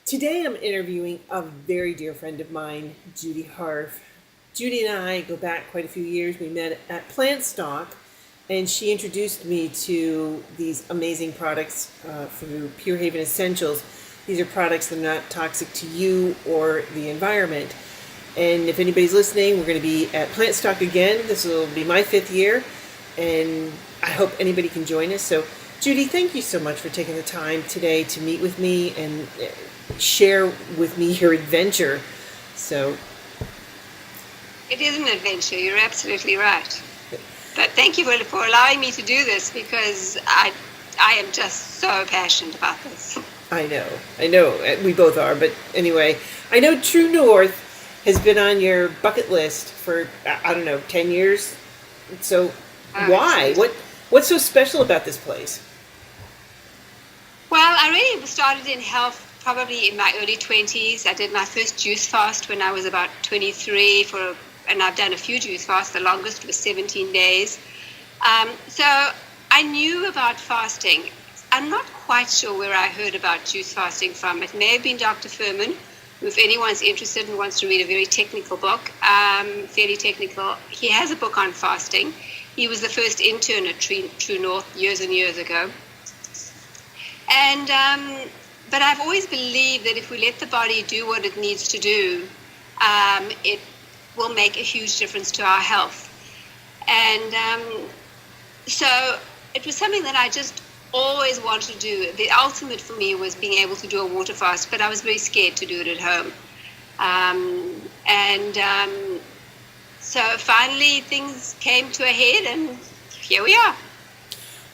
Today I'm interviewing a very dear friend of mine, Judy Harff. Judy and I go back quite a few years. We met at Plant Stock, and she introduced me to these amazing products through Pure Haven Essentials. These are products that are not toxic to you or the environment. And if anybody's listening, we're going to be at Plant Stock again. This will be my 5th year, and I hope anybody can join us. So, Judy, thank you so much for taking the time today to meet with me and share with me your adventure. So it is an adventure. You're absolutely right. But thank you for allowing me to do this, because I am just so passionate about this. I know, we both are. But anyway, I know True North has been on your bucket list for, I don't know, 10 years. So why? What's so special about this place? Well, I really started in health probably in my early 20s. I did my first juice fast when I was about 23, and I've done a few juice fasts. The longest was 17 days. So I knew about fasting. I'm not quite sure where I heard about juice fasting from. It may have been Dr. Furman, who, if anyone's interested and wants to read a very technical book, fairly technical, he has a book on fasting. He was the first intern at True North years and years ago. And but I've always believed that if we let the body do what it needs to do, it will make a huge difference to our health. And so it was something that I just always wanted to do. The ultimate for me was being able to do a water fast, but I was very scared to do it at home. So finally things came to a head, and here we are.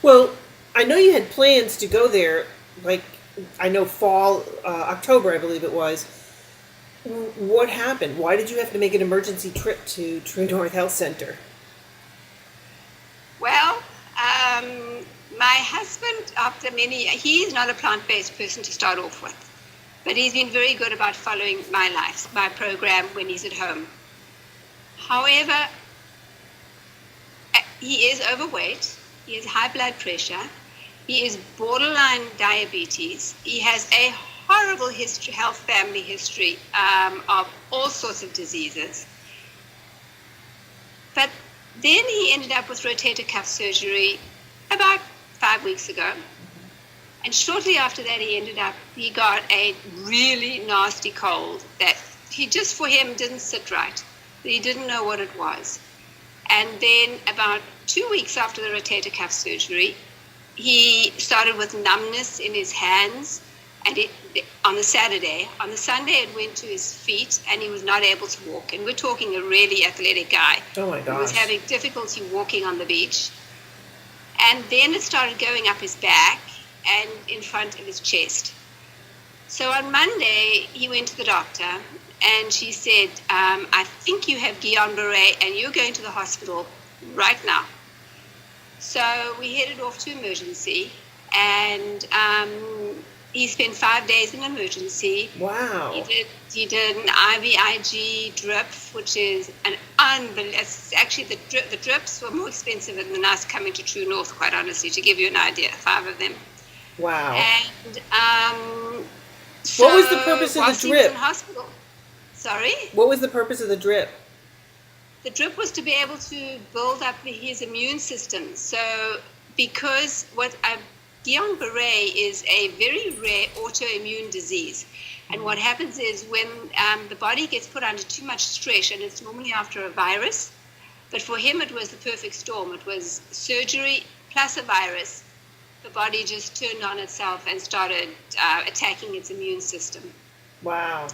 Well, I know you had plans to go there, like, I know fall, October, I believe it was. What happened? Why did you have to make an emergency trip to True North Health Center? Well, my husband, he's not a plant-based person to start off with, but he's been very good about following my program when he's at home. However, he is overweight, he has high blood pressure, he is borderline diabetes, he has a horrible family history of all sorts of diseases. But then he ended up with rotator cuff surgery about 5 weeks ago. And shortly after that, he got a really nasty cold that for him didn't sit right. He didn't know what it was. And then about 2 weeks after the rotator cuff surgery, he started with numbness in his hands. And on the Saturday, on the Sunday, it went to his feet, and he was not able to walk. And we're talking a really athletic guy. Oh my gosh. Who was having difficulty walking on the beach. And then it started going up his back and in front of his chest. So on Monday, he went to the doctor, and she said, I think you have Guillan Barre, and you're going to the hospital right now. So we headed off to emergency, and he spent 5 days in emergency. Wow. He did an IVIG drip, which is an unbelievable. Actually, the drips were more expensive than us coming to True North, quite honestly, to give you an idea. 5 of them. Wow. And what was the purpose of the drip? He was in hospital. Sorry? What was the purpose of the drip? The drip was to be able to build up his immune system. So because Guillan Barre is a very rare autoimmune disease. And what happens is when the body gets put under too much stress, and it's normally after a virus, but for him it was the perfect storm. It was surgery plus a virus. The body just turned on itself and started attacking its immune system. Wow.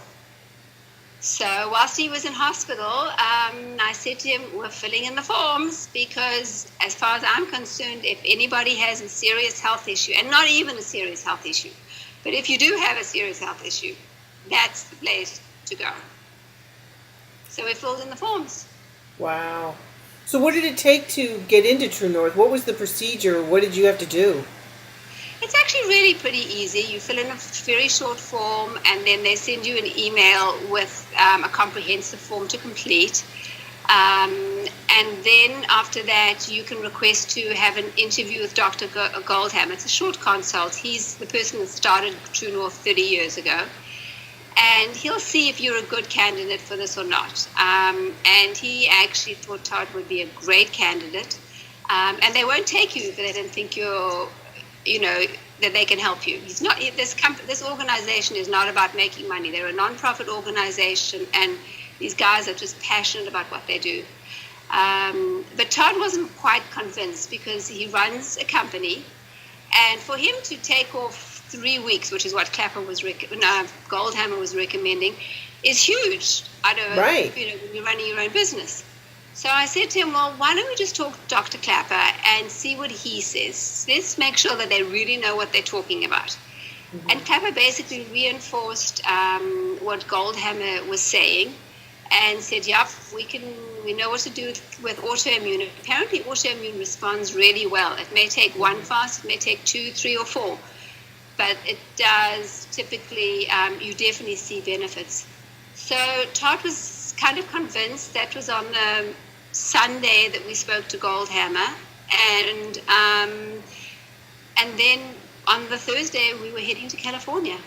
So whilst he was in hospital, I said to him, we're filling in the forms, because as far as I'm concerned, if anybody has a serious health issue, and not even a serious health issue, but if you do have a serious health issue, that's the place to go. So we filled in the forms. Wow. So what did it take to get into True North? What was the procedure? What did you have to do? It's actually really pretty easy. You fill in a very short form, and then they send you an email with a comprehensive form to complete. And then after that, you can request to have an interview with Dr. Goldham. It's a short consult. He's the person that started True North 30 years ago. and he'll see if you're a good candidate for this or not. And he actually thought Todd would be a great candidate. And they won't take you if they don't think you're, that they can help you. He's not. This organization is not about making money. They're a non-profit organization, and these guys are just passionate about what they do. But Todd wasn't quite convinced because he runs a company, and for him to take off 3 weeks, which is what Goldhammer was recommending, is huge. I know, right. When you're running your own business. So I said to him, well, why don't we just talk to Dr. Clapper and see what he says? Let's make sure that they really know what they're talking about. Mm-hmm. And Clapper basically reinforced what Goldhammer was saying and said, yep, we know what to do with autoimmune. Apparently autoimmune responds really well. It may take one fast, it may take 2, 3, or 4. But it does typically, you definitely see benefits. So Todd was kind of convinced. That was on the Sunday that we spoke to Goldhammer. And then on the Thursday, we were heading to California.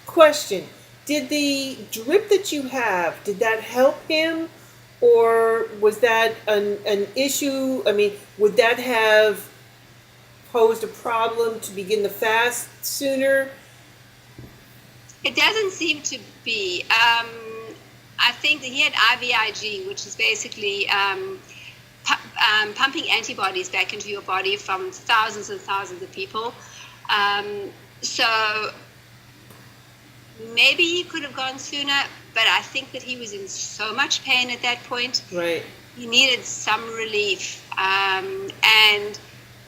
Question. Did the drip that you have, did that help him? Or was that an issue? I mean, would that have posed a problem to begin the fast sooner? It doesn't seem to be. I think that he had IVIG, which is basically pumping antibodies back into your body from thousands and thousands of people. So maybe he could have gone sooner, but I think that he was in so much pain at that point. Right. He needed some relief. And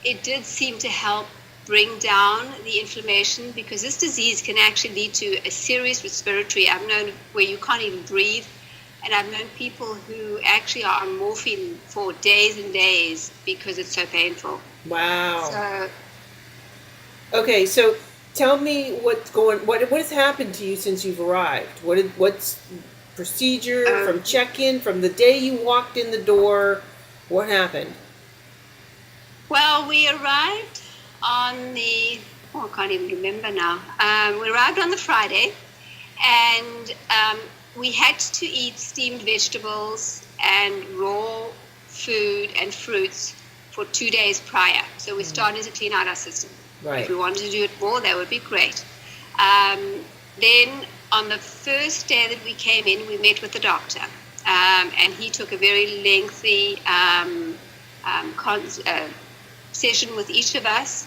it did seem to help bring down the inflammation, because this disease can actually lead to a serious respiratory. I've known where you can't even breathe, and I've known people who actually are on morphine for days and days because it's so painful. Wow. Okay, so tell me what has happened to you since you've arrived? What's procedure from check-in, from the day you walked in the door? What happened? Well, we arrived on I can't even remember now. We arrived on the Friday, and we had to eat steamed vegetables and raw food and fruits for 2 days prior. So we started to clean out our system. Right. If we wanted to do it more, that would be great. Then on the first day that we came in, we met with the doctor, and he took a very lengthy session with each of us,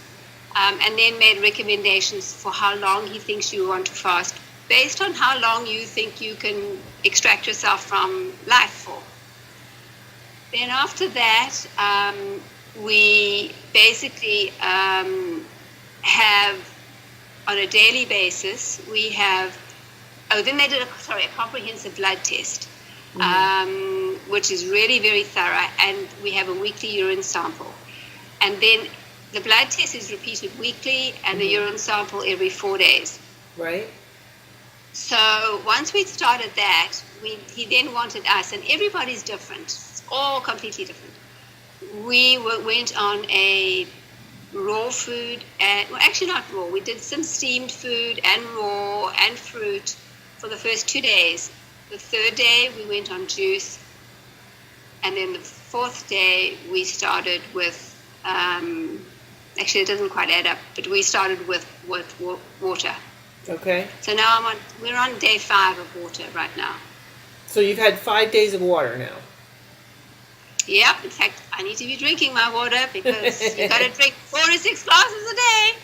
and then made recommendations for how long he thinks you want to fast, based on how long you think you can extract yourself from life for. Then after that, we basically have, on a daily basis, we have, then they did a comprehensive blood test, which is really very thorough, and we have a weekly urine sample. And then the blood test is repeated weekly, and the urine sample every 4 days. Right. So once we'd started that, he then wanted us, and everybody's different. It's all completely different. We went on a raw food, actually not raw. We did some steamed food and raw and fruit for the first 2 days. The third day, we went on juice. And then the fourth day, we started with, actually it doesn't quite add up, but we started with water. Okay. So now we're on day 5 of water right now. So you've had 5 days of water now. Yep. In fact, I need to be drinking my water, because you got to drink 4 to 6 glasses a day.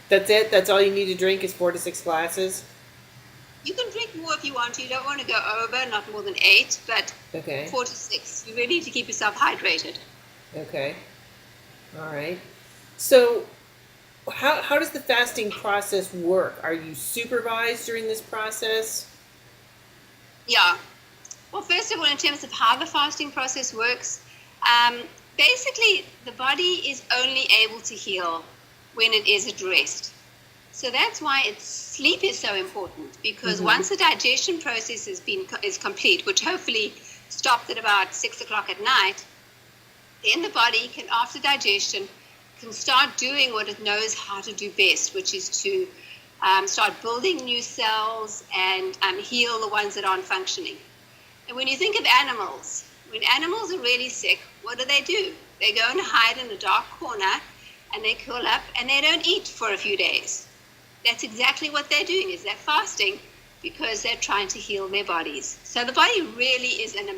That's it? That's all you need to drink is 4 to 6 glasses? You can drink more if you want to. You don't want to go over, not more than 8, but okay. 4 to 6. You really need to keep yourself hydrated. Okay. All right. So how does the fasting process work? Are you supervised during this process? Yeah. Well, first of all, in terms of how the fasting process works, basically the body is only able to heal when it is at rest. So that's why sleep is so important, because once the digestion process is complete, which hopefully stopped at about 6 o'clock at night, then the body can, after digestion, can start doing what it knows how to do best, which is to start building new cells, and heal the ones that aren't functioning. And when you think of animals, when animals are really sick, what do? They go and hide in a dark corner, and they curl up, and they don't eat for a few days. That's exactly what they're doing, is they're fasting because they're trying to heal their bodies. So the body really is an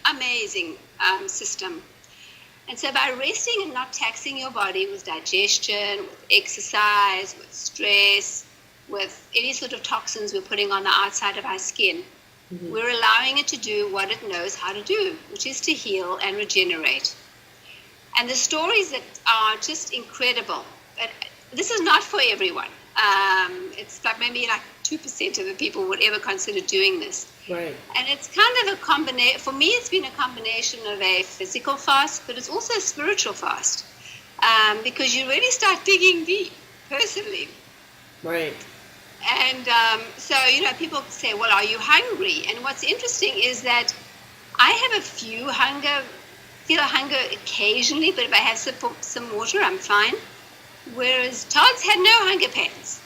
amazing system. And so by resting and not taxing your body with digestion, with exercise, with stress, with any sort of toxins we're putting on the outside of our skin, we're allowing it to do what it knows how to do, which is to heal and regenerate. And the stories that are just incredible. But this is not for everyone. It's like maybe 2% of the people would ever consider doing this. Right. And it's kind of a combination. For me, it's been a combination of a physical fast, but it's also a spiritual fast, because you really start digging deep, personally. Right. And so, people say, well, are you hungry? And what's interesting is that I have feel hunger occasionally, but if I have some water, I'm fine. Whereas Todd's had no hunger pains.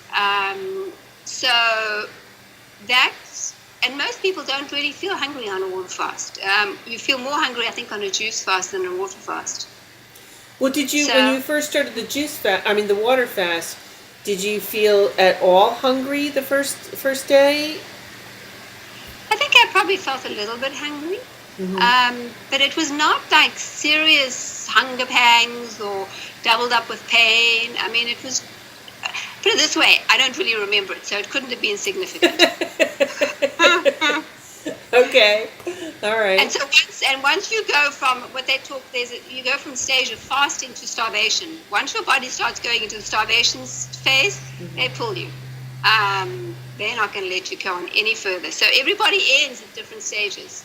And most people don't really feel hungry on a water fast. You feel more hungry, I think, on a juice fast than a water fast. Well, when you first started the water fast, did you feel at all hungry the first day? I think I probably felt a little bit hungry. But it was not like serious hunger pangs or doubled up with pain. I mean, it was, put it this way, I don't really remember it, so it couldn't have been significant. Okay, all right. And once you go from you go from stage of fasting to starvation. Once your body starts going into the starvation phase, they pull you. They're not going to let you go on any further. So everybody ends at different stages.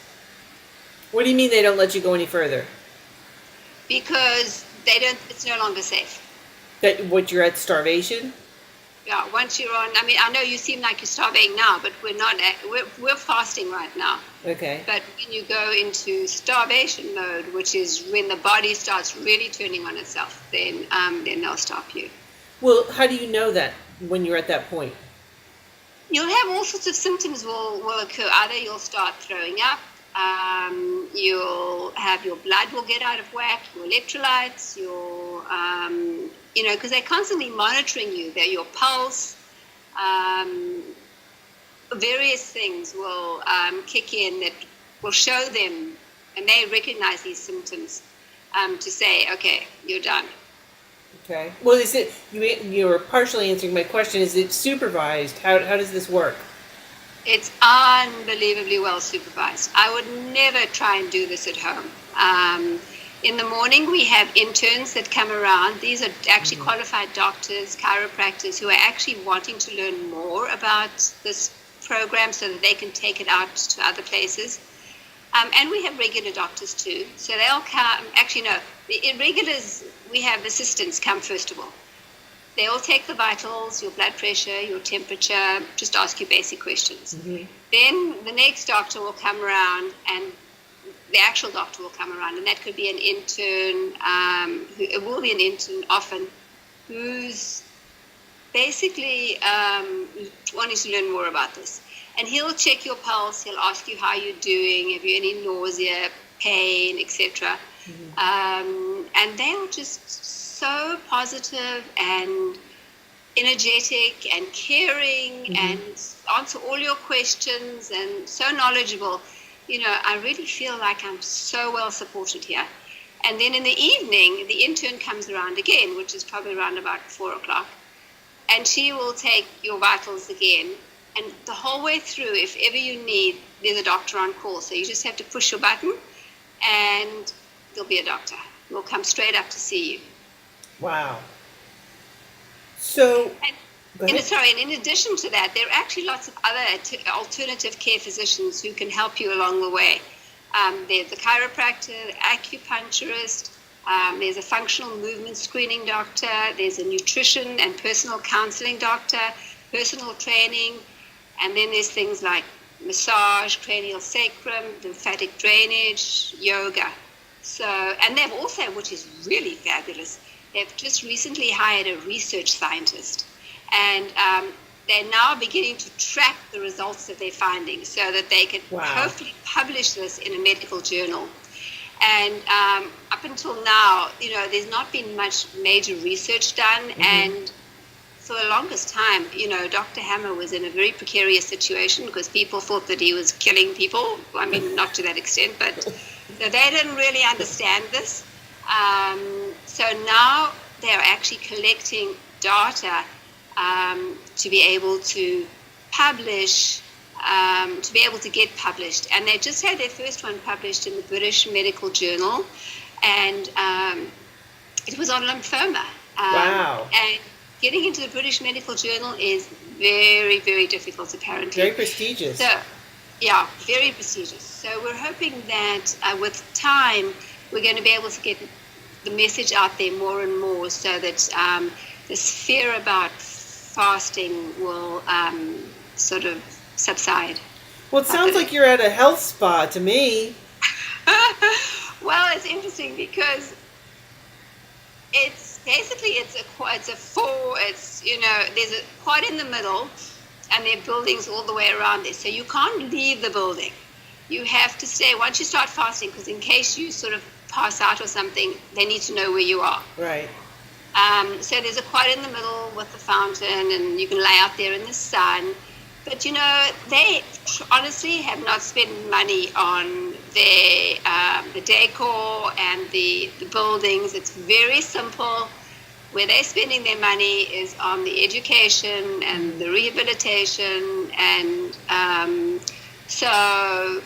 What do you mean they don't let you go any further? Because it's no longer safe. You're at starvation? Yeah, once you're on, I know you seem like you're starving now, but we're not, we're fasting right now. Okay. But when you go into starvation mode, which is when the body starts really turning on itself, then they'll stop you. Well, how do you know that when you're at that point? You'll have all sorts of symptoms will occur. Either you'll start throwing up, you'll have your blood will get out of whack, your electrolytes, because they're constantly monitoring you. They're your pulse, various things will kick in that will show them, and they recognize these symptoms to say, okay, you're done. Okay. Well, is it, you were partially answering my question, is it supervised? How does this work? It's unbelievably well supervised. I would never try and do this at home. In the morning, we have interns that come around. These are actually qualified doctors, chiropractors, who are actually wanting to learn more about this program so that they can take it out to other places. And we have regular doctors too. So they'll come, actually no, the irregulars, we have assistants come first of all. They all take the vitals, your blood pressure, your temperature, just ask you basic questions. Then the next doctor will come around, and the actual doctor will come around, and that could be an intern, it will be an intern often, who's basically wanting to learn more about this. And he'll check your pulse, he'll ask you how you're doing, have you any nausea, pain, etc. And they're just so positive and energetic and caring and answer all your questions and so knowledgeable. I really feel like I'm so well supported here. And then in the evening, the intern comes around again, which is probably around about 4:00, and she will take your vitals again. And the whole way through, if ever you need, there's a doctor on call. So you just have to push your button and there'll be a doctor who will come straight up to see you. Wow. So, and in addition to that, there are actually lots of other alternative care physicians who can help you along the way. There's a chiropractor, the acupuncturist, there's a functional movement screening doctor, there's a nutrition and personal counseling doctor, personal training, and then there's things like massage, cranial sacrum, lymphatic drainage, yoga. So, and they've also, which is really fabulous, they've just recently hired a research scientist. and they're now beginning to track the results that they're finding so that they can hopefully publish this in a medical journal. And up until now, there's not been much major research done, and for the longest time, Dr. Hammer was in a very precarious situation because people thought that he was killing people. I mean, not to that extent, but so they didn't really understand this. So now they're actually collecting data to be able to publish, to be able to get published. And they just had their first one published in the British Medical Journal, and it was on lymphoma. Wow. And getting into the British Medical Journal is very, very difficult, apparently. Very prestigious. So, yeah, very prestigious. So we're hoping that with time, we're going to be able to get the message out there more and more so that this fear about fasting will sort of subside. Well, it sounds like you're at a health spa to me. Well, it's interesting because it's basically there's a quad in the middle, and there are buildings all the way around there. So you can't leave the building. You have to stay once you start fasting, because in case you sort of pass out or something, they need to know where you are. Right. So there's a quad in the middle with the fountain, and you can lay out there in the sun. But they honestly have not spent money on the decor and the buildings. It's very simple. Where they're spending their money is on the education and the rehabilitation, and so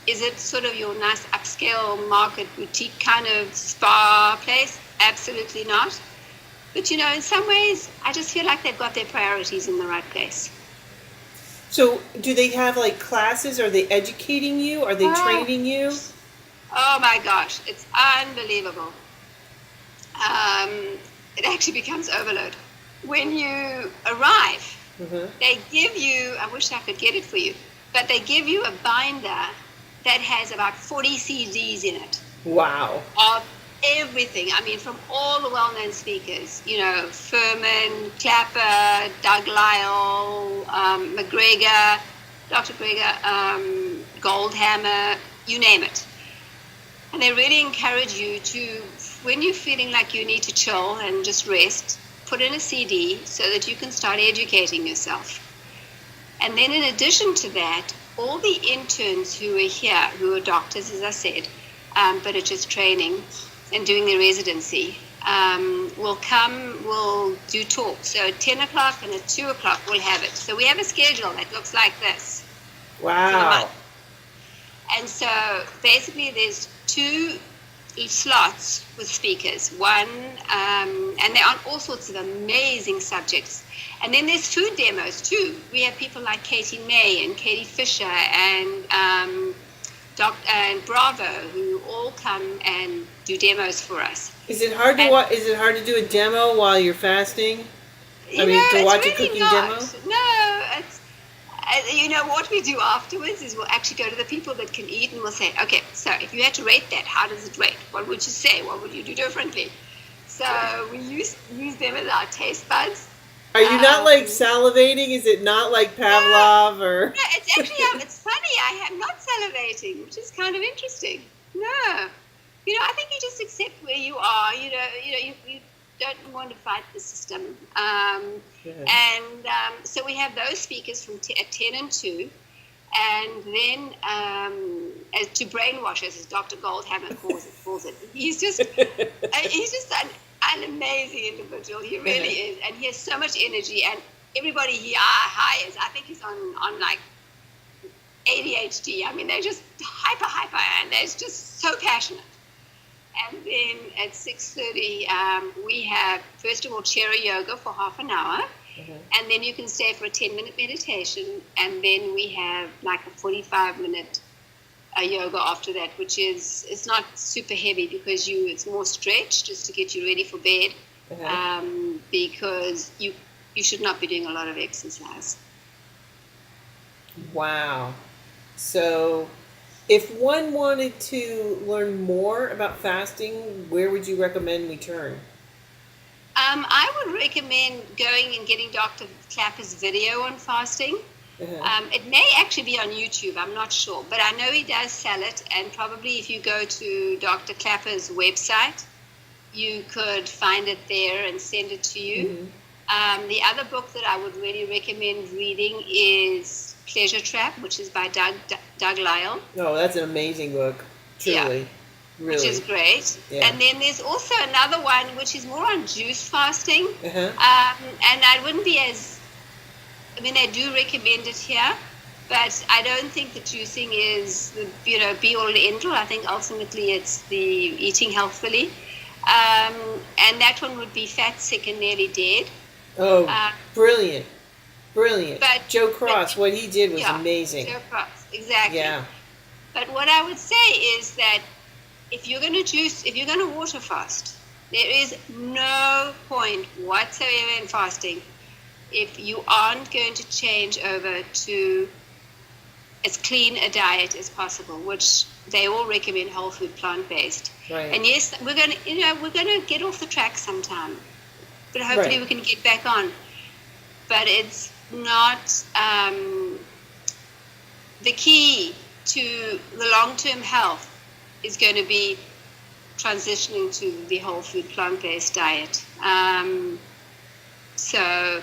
is it sort of your nice upscale market boutique kind of spa place? Absolutely not. But in some ways, I just feel like they've got their priorities in the right place. So do they have like classes? Are they educating you? Are they training you? Oh my gosh, it's unbelievable. It actually becomes overload. When you arrive, they give you, I wish I could get it for you, but they give you a binder that has about 40 CDs in it. Wow. Of everything. I mean, from all the well-known speakers, Furman, Clapper, Doug Lyle, McGregor, Dr. Gregor, Goldhammer, you name it. And they really encourage you to, when you're feeling like you need to chill and just rest, put in a CD so that you can start educating yourself. And then in addition to that, all the interns who are here, who are doctors, as I said, but are just training and doing their residency, will do talks. So at 10 o'clock and at 2 o'clock we'll have it. So we have a schedule that looks like this. Wow. And so basically there's 2 slots with speakers. One, and they're on all sorts of amazing subjects. And then there's food demos too. We have people like Katie May and Katie Fisher and Bravo, who all come and do demos for us. Is it hard to do a demo while you're fasting? To watch a cooking demo? No, it's what we do afterwards is we'll actually go to the people that can eat and we'll say, okay, so if you had to rate that, how does it rate? What would you say? What would you do differently? So we use them as our taste buds. Are you not like salivating? Is it not like Pavlov or? No, it's actually it's funny. I am not salivating, which is kind of interesting. No, I think you just accept where you are. You don't want to fight the system. And so we have those speakers from at 10 and 2, and then as to brainwashers, as Dr. Goldhammer calls it. He's just an amazing individual. He really is, and he has so much energy. And everybody he hires, I think he's on like ADHD. I mean, they're just hyper, and they're just so passionate. And then at 6:30, we have, first of all, chair yoga for half an hour. And then you can stay for a 10-minute meditation. And then we have like a 45-minute yoga after that, which it's not super heavy because it's more stretch just to get you ready for bed. Because you should not be doing a lot of exercise. Wow. So if one wanted to learn more about fasting, where would you recommend we turn? I would recommend going and getting Dr. Clapper's video on fasting. It may actually be on YouTube, I'm not sure, but I know he does sell it, and probably if you go to Dr. Clapper's website, you could find it there and send it to you. The other book that I would really recommend reading is Pleasure Trap, which is by Doug Lyle. Oh, that's an amazing book, truly. Yeah. Really. Which is great. Yeah. And then there's also another one which is more on juice fasting. Uh-huh. And I wouldn't be as, I mean, they do recommend it here, but I don't think the juicing is the, be all and end all. I think ultimately it's the eating healthfully. And that one would be Fat, Sick, and Nearly Dead. Oh, brilliant. Brilliant. But Joe Cross, what he did was amazing. Joe Cross, exactly. Yeah. But what I would say is that if you're going to juice, if you're going to water fast, there is no point whatsoever in fasting if you aren't going to change over to as clean a diet as possible, which they all recommend whole food, plant-based. Right. And yes, we're going to get off the track sometime, but hopefully we can get back on. But it's not the key to the long-term health is going to be transitioning to the whole food plant-based diet. So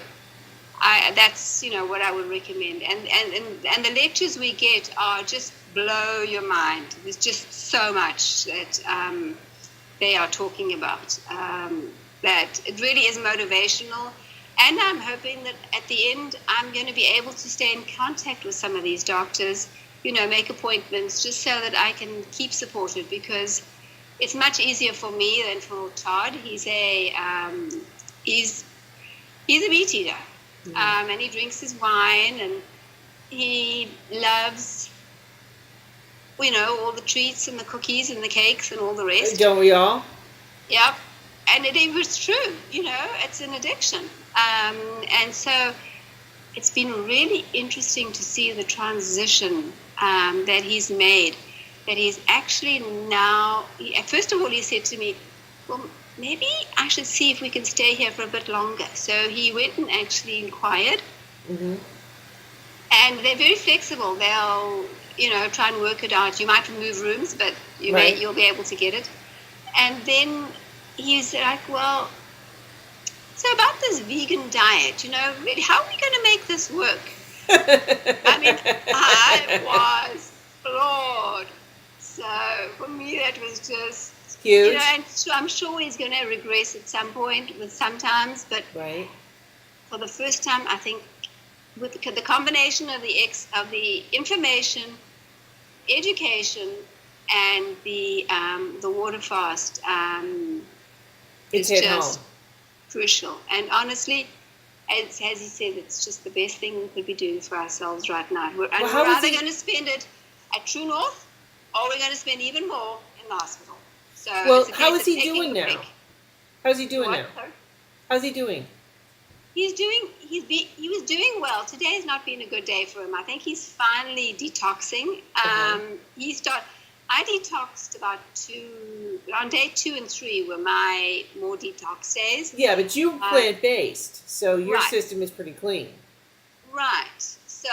that's what I would recommend. And the lectures we get are just blow your mind. There's just so much that they are talking about. That it really is motivational. And I'm hoping that at the end, I'm going to be able to stay in contact with some of these doctors, make appointments just so that I can keep supported, because it's much easier for me than for Todd. He's a meat eater, and he drinks his wine, and he loves, all the treats and the cookies and the cakes and all the rest. Don't we all? Yep. And it was true, it's an addiction. And so it's been really interesting to see the transition that he's made, that he's actually now, first of all, he said to me, well, maybe I should see if we can stay here for a bit longer. So he went and actually inquired. Mm-hmm. And they're very flexible. They'll, try and work it out. You might remove rooms, but you'll be able to get it. And then he's like, well, so about this vegan diet, really, how are we going to make this work? I mean, I was floored. So for me, that was just huge. And so I'm sure he's going to regress at some point with sometimes, but for the first time, I think with the combination of the information, education, and the water fast, it's just crucial. And honestly, as he said, it's just the best thing we could be doing for ourselves right now. We're either going to spend it at True North, or we're going to spend even more in the hospital. So how is he doing now? How's he doing now? How's he doing? He was doing well. Today has not been a good day for him. I think he's finally detoxing. I detoxed on day 2 and 3 were my more detox days. Yeah, but you plant-based, so your system is pretty clean. Right. So,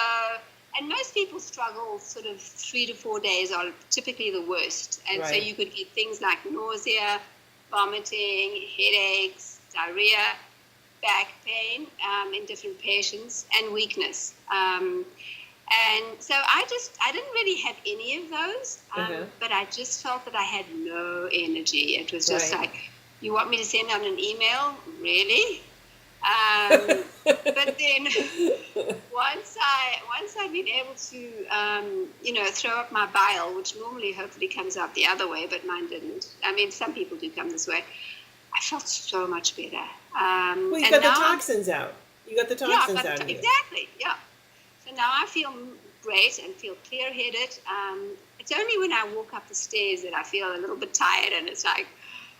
and most people struggle sort of 3 to 4 days are typically the worst. And so you could get things like nausea, vomiting, headaches, diarrhea, back pain in different patients, and weakness. And so I didn't really have any of those, but I just felt that I had no energy. It was just like, you want me to send out an email? Really? But then once I've been able to, throw up my bile, which normally hopefully comes out the other way, but mine didn't. I mean, some people do come this way. I felt so much better. Well, you got the toxins out. You got the toxins out of it. Exactly, yeah. So now I feel great and feel clear-headed. It's only when I walk up the stairs that I feel a little bit tired, and it's like,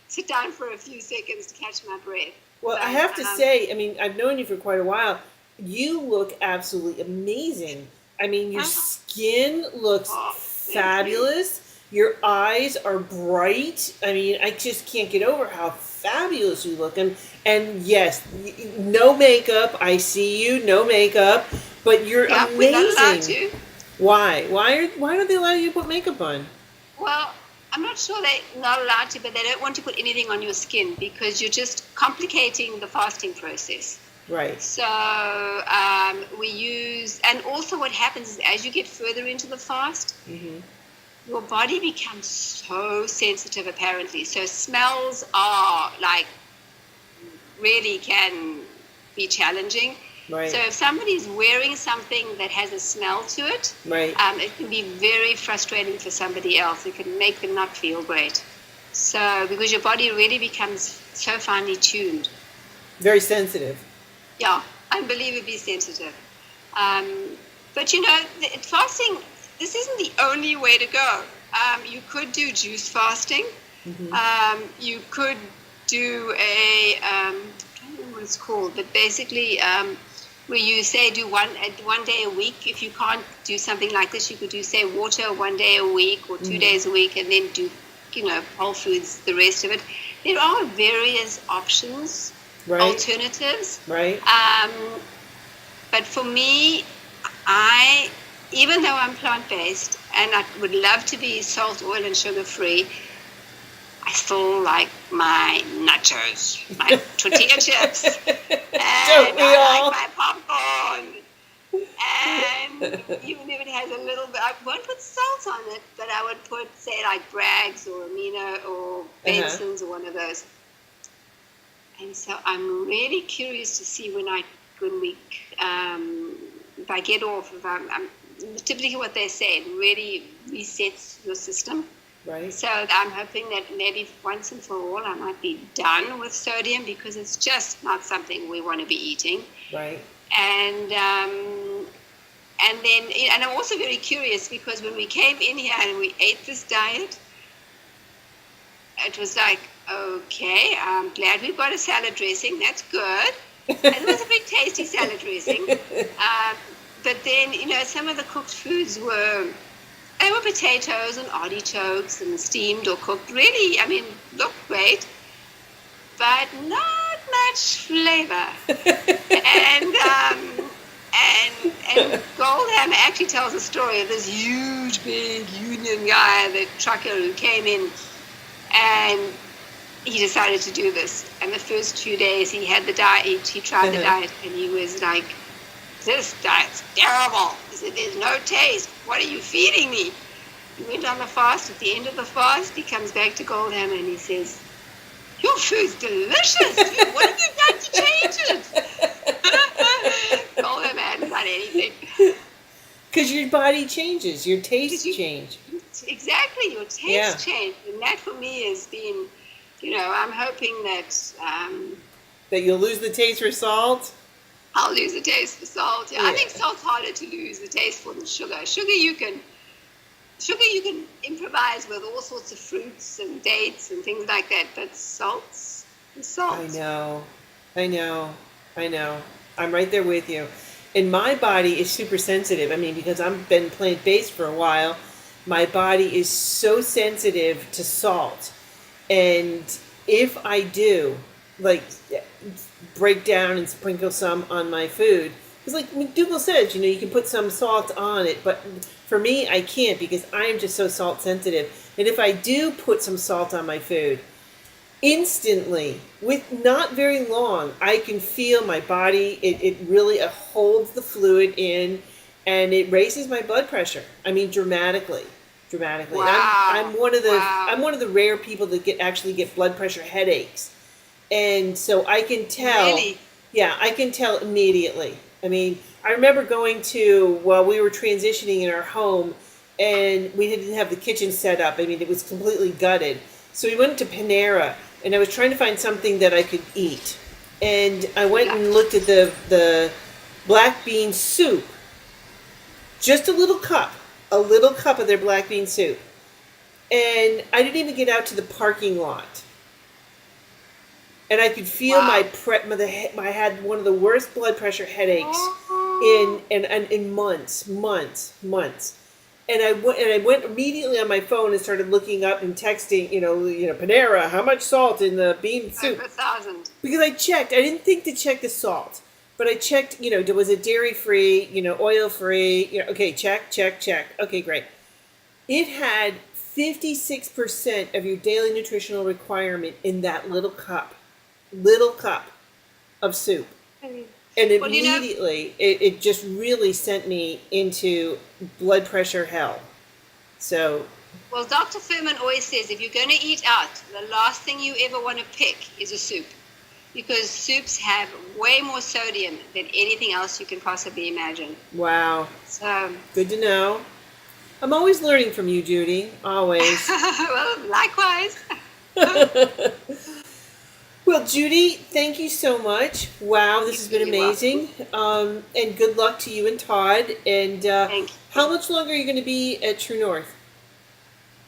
sit down for a few seconds to catch my breath. Well, I have to say, I mean, I've known you for quite a while. You look absolutely amazing. I mean, your skin looks fabulous. Your eyes are bright. I mean, I just can't get over how fabulous you look. And yes, no makeup. I see you, no makeup, but you're Yeah, we're not allowed amazing. to. Why? Why don't they allow you to put makeup on? Well, I'm not sure they're not allowed to, but they don't want to put anything on your skin because you're just complicating the fasting process. Right. So we use, and also what happens is as you get further into the fast, your body becomes so sensitive apparently. So smells are like really can be challenging. Right. So if somebody's wearing something that has a smell to it, Right. It can be very frustrating for somebody else. It can make them not feel great. So because your body really becomes so finely tuned. Very sensitive. Yeah, unbelievably sensitive. But you know, fasting, this isn't the only way to go. You could do juice fasting. You could do I don't know what it's called, but basically where you say do one day a week. If you can't do something like this, you could do, say, water 1 day a week or 2 days a week, and then do, whole foods the rest of it. There are various options, Right. alternatives. Right. But for me, even though I'm plant-based and I would love to be salt, oil, and sugar-free, I still like my nachos, my tortilla chips, and I like my popcorn. And even if it has a little bit, I won't put salt on it, but I would put, say, like Bragg's or Amino or Benson's or one of those. And so I'm really curious to see when if I get off, typically what they say, it really resets your system. Right. So I'm hoping that maybe once and for all I might be done with sodium because it's just not something we want to be eating. Right. And I'm also very curious because when we came in here and we ate this diet, it was like, okay, I'm glad we've got a salad dressing. That's good. And it was a big tasty salad dressing. But then, some of the cooked foods were potatoes and artichokes and steamed or cooked. Really, looked great, but not much flavor. and Goldham actually tells a story of this huge, big union guy, the trucker who came in, and he decided to do this. And the first few days he had the diet, he tried the diet, and he was like, this diet's terrible. He said, there's no taste. What are you feeding me? He went on the fast. At the end of the fast, he comes back to Goldham and he says, your food's delicious. What have you done to change it? Goldham hadn't done anything. Because your body changes. Your tastes change. Exactly. Your taste change. And that for me has been, I'm hoping that... that you'll lose the taste for salt? I'll lose the taste for salt. Yeah. I think salt's harder to lose the taste for than sugar. Sugar you can improvise with all sorts of fruits and dates and things like that. But salt's salt. I know. I'm right there with you. And my body is super sensitive. Because I've been plant-based for a while, my body is so sensitive to salt. And if I do, break down and sprinkle some on my food, because like McDougall says, you can put some salt on it, but for me, I can't because I'm just so salt sensitive. And if I do put some salt on my food, instantly, with not very long, I can feel my body, it really holds the fluid in, and it raises my blood pressure. Dramatically. Wow. I'm one of the rare people that actually get blood pressure headaches. And so I can tell. Really? Yeah, I can tell immediately. I remember going while we were transitioning in our home, and we didn't have the kitchen set up. It was completely gutted. So we went to Panera, and I was trying to find something that I could eat. And I went and looked at the black bean soup. Just a little cup of their black bean soup. And I didn't even get out to the parking lot. And I could feel I had one of the worst blood pressure headaches in months. And I went immediately on my phone and started looking up and texting, Panera, how much salt in the bean soup? Over 1,000. Because I checked. I didn't think to check the salt, but I checked, was it dairy free, oil free? Okay, check. Okay, great. It had 56% of your daily nutritional requirement in that little cup of soup. And immediately, it just really sent me into blood pressure hell. So. Well, Dr. Furman always says if you're going to eat out, the last thing you ever want to pick is a soup. Because soups have way more sodium than anything else you can possibly imagine. Wow. So. Good to know. I'm always learning from you, Judy. Always. Well, likewise. Well, Judy, thank you so much. Wow, this has been amazing. And good luck to you and Todd. And how much longer are you going to be at True North?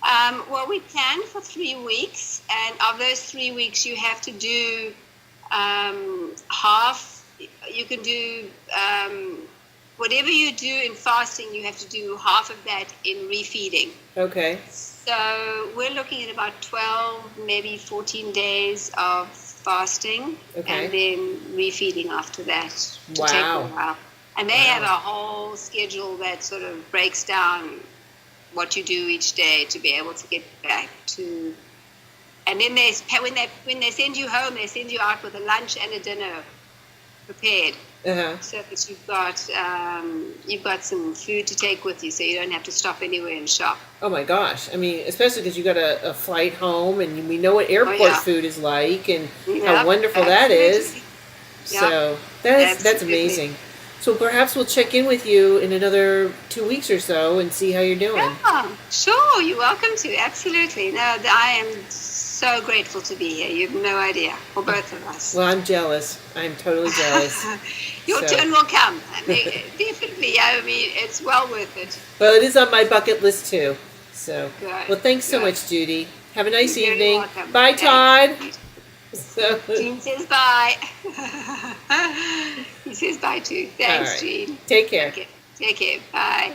Well, we planned for 3 weeks. And of those 3 weeks, you have to do half. You can do whatever you do in fasting, you have to do half of that in refeeding. Okay. So we're looking at about 12, maybe 14 days of fasting, and then refeeding after that to take a while. And they have a whole schedule that sort of breaks down what you do each day to be able to get back to. And then when they send you home, they send you out with a lunch and a dinner prepared, so that you've got some food to take with you, so you don't have to stop anywhere and shop. Oh my gosh! I mean, especially because you got a flight home, and we know what airport food is like, and how wonderful that is. So that's amazing. So perhaps we'll check in with you in another 2 weeks or so and see how you're doing. Yeah, sure. You're welcome to. Absolutely. No, I am so grateful to be here. You have no idea, for both of us. Well, I'm jealous. I'm totally jealous. Your turn will come. Definitely. I mean, it's well worth it. Well, it is on my bucket list too. So, good. Well, thanks so much, Judy. Have a nice You're evening. welcome. Bye, Todd. Gene says bye. He says bye too. Thanks, right. Gene. Take care. Take care. Bye.